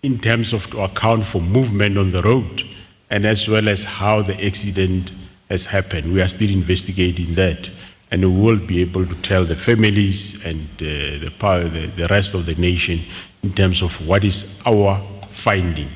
in terms of to account for movement on the road and as well as how the accident has happened. We are still investigating that, and we will be able to tell the families and the rest of the nation in terms of what is our finding.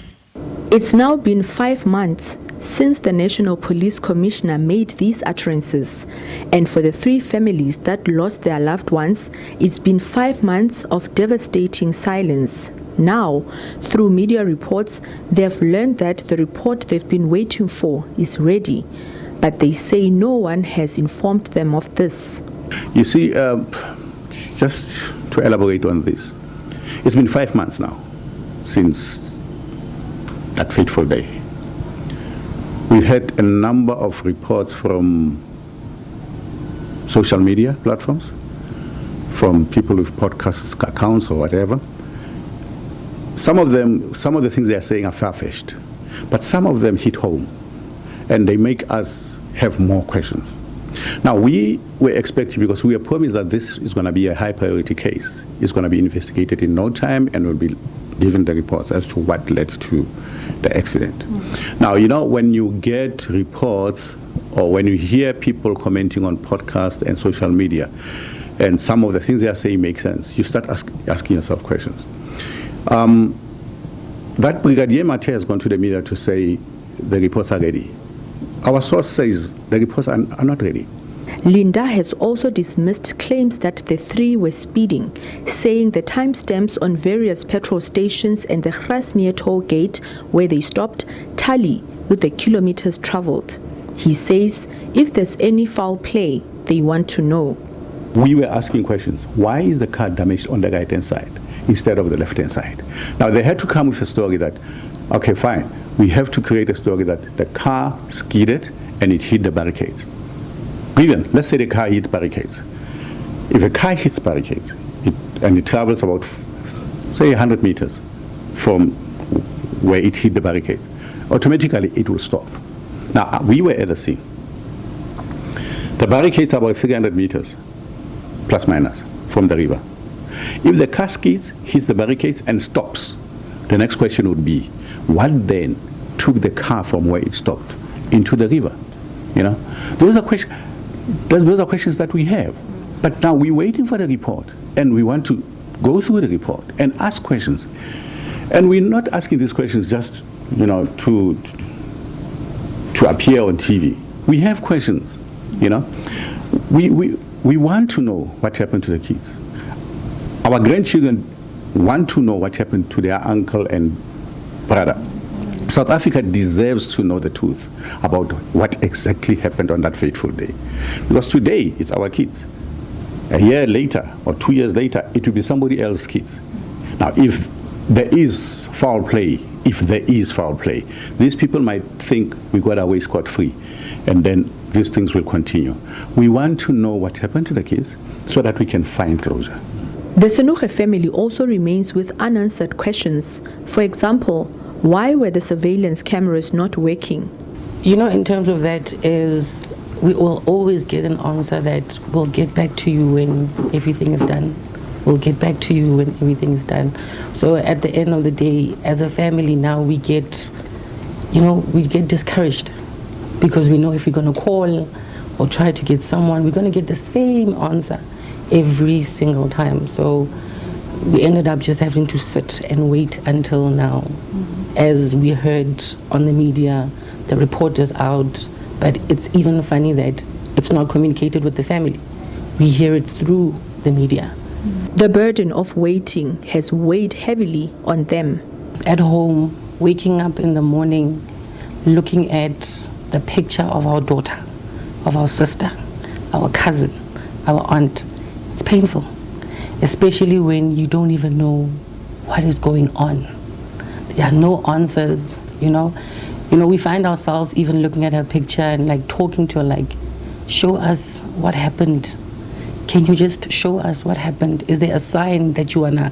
It's now been 5 months since the National Police Commissioner made these utterances, and for the 3 families that lost their loved ones, it's been 5 months of devastating silence. Now, through media reports, they've learned that the report they've been waiting for is ready, but they say no one has informed them of this. You see, just to elaborate on this, it's been 5 months now since that fateful day. We've had a number of reports from social media platforms, from people with podcast accounts or whatever. Some of the things they are saying are far-fetched, but some of them hit home, and they make us have more questions. Now, we were expecting, because we were promised that this is going to be a high-priority case. It's going to be investigated in no time, and we'll be given the reports as to what led to the accident. Now, you know, when you get reports or when you hear people commenting on podcasts and social media, and some of the things they are saying make sense, you start asking yourself questions. That Brigadier Mate has gone to the media to say the reports are ready. Our source says the reports are not ready. Linda has also dismissed claims that the 3 were speeding, saying the timestamps on various petrol stations and the Grasmere toll gate where they stopped tally with the kilometers traveled. He says if there's any foul play, they want to know. We were asking questions. Why is the car damaged on the right-hand side instead of the left-hand side? Now, they had to come with a story that, okay, fine, we have to create a story that the car skidded and it hit the barricades. Even, let's say the car hit barricades. If a car hits barricades and it travels about, say, 100 meters from where it hit the barricades, automatically it will stop. Now, we were at the scene. The barricades are about 300 meters, plus minus, from the river. If the car skids, hits the barricades, and stops, the next question would be, what then took the car from where it stopped into the river? You know, those are questions that we have. But now we're waiting for the report, and we want to go through the report and ask questions. And we're not asking these questions just, you know, to appear on TV. We have questions, you know. We want to know what happened to the kids. Our grandchildren want to know what happened to their uncle and brother. South Africa deserves to know the truth about what exactly happened on that fateful day. Because today, it's our kids. A year later, or 2 years later, it will be somebody else's kids. Now, if there is foul play, these people might think we got away scot-free, and then these things will continue. We want to know what happened to the kids so that we can find closure. The Senughe family also remains with unanswered questions. For example, why were the surveillance cameras not working? You know, in terms of that is, we will always get an answer that we'll get back to you when everything is done. We'll get back to you when everything is done. So at the end of the day, as a family now, we get discouraged, because we know if we're going to call or try to get someone, we're going to get the same answer every single time. So we ended up just having to sit and wait until now. As we heard on the media, the report is out, but it's even funny that it's not communicated with the family. We hear it through the media. The burden of waiting has weighed heavily on them. At home, waking up in the morning, looking at the picture of our daughter, of our sister, our cousin, our aunt, it's painful, especially when you don't even know what is going on. There are no answers, you know. We find ourselves even looking at her picture and like talking to her, like, show us what happened. Can you just show us what happened? Is there a sign that you wanna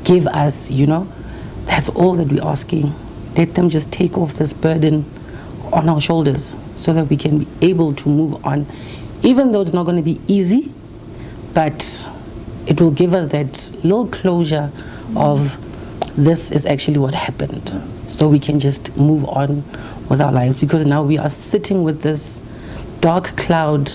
give us, you know? That's all that we're asking. Let them just take off this burden on our shoulders so that we can be able to move on. Even though it's not gonna be easy, but it will give us that little closure of this is actually what happened. So we can just move on with our lives, because now we are sitting with this dark cloud.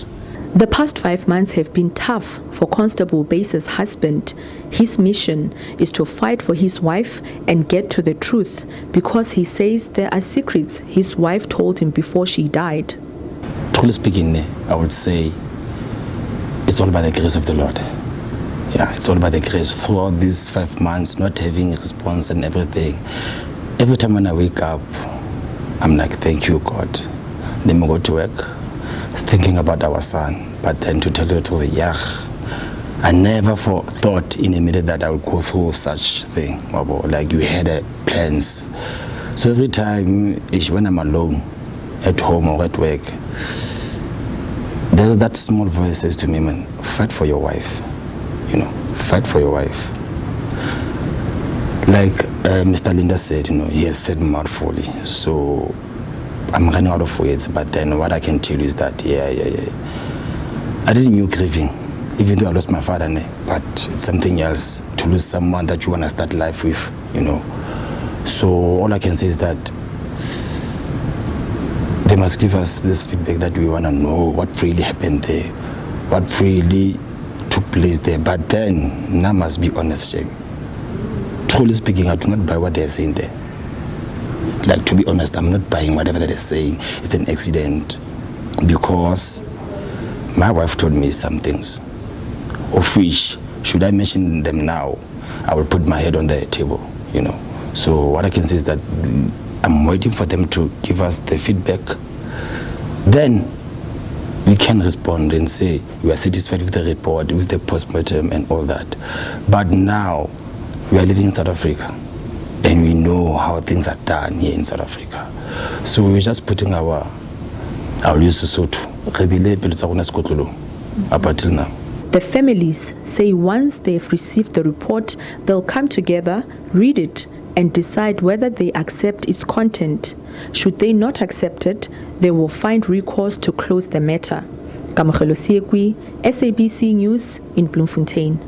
The past 5 months have been tough for Constable Base's husband. His mission is to fight for his wife and get to the truth, because he says there are secrets his wife told him before she died. Truly speaking, I would say it's all by the grace of the Lord. Yeah, it's all by the grace. Throughout these 5 months, not having a response and everything, every time when I wake up, I'm like, thank you, God. Let me go to work, thinking about our son. But then to tell you the truth, yeah, I never thought in a minute that I would go through such thing. Like you had plans. So every time, when I'm alone, at home or at work, there's that small voice says to me, man, fight for your wife. You know, fight for your wife. Like Mr. Linda said, you know, he has said mouthfully. So I'm running out of words, but then what I can tell you is that, I didn't knew grieving, even though I lost my father, but it's something else to lose someone that you want to start life with, you know. So all I can say is that they must give us this feedback that we want to know what really happened there, what really took place there. But then, now must be honest, Jamie. Truly speaking, I do not buy what they're saying there. Like, to be honest, I'm not buying whatever they're saying. It's an accident. Because my wife told me some things, of which, should I mention them now, I will put my head on the table, you know. So what I can say is that I'm waiting for them to give us the feedback. Then we can respond and say we are satisfied with the report, with the postmortem and all that. But now we are living in South Africa and we know how things are done here in South Africa. So we're just putting our use up until now. The families say once they've received the report, they'll come together, read it, and decide whether they accept its content. Should they not accept it, they will find recourse to close the matter. Kamogelo Siekwi, SABC News in Bloemfontein.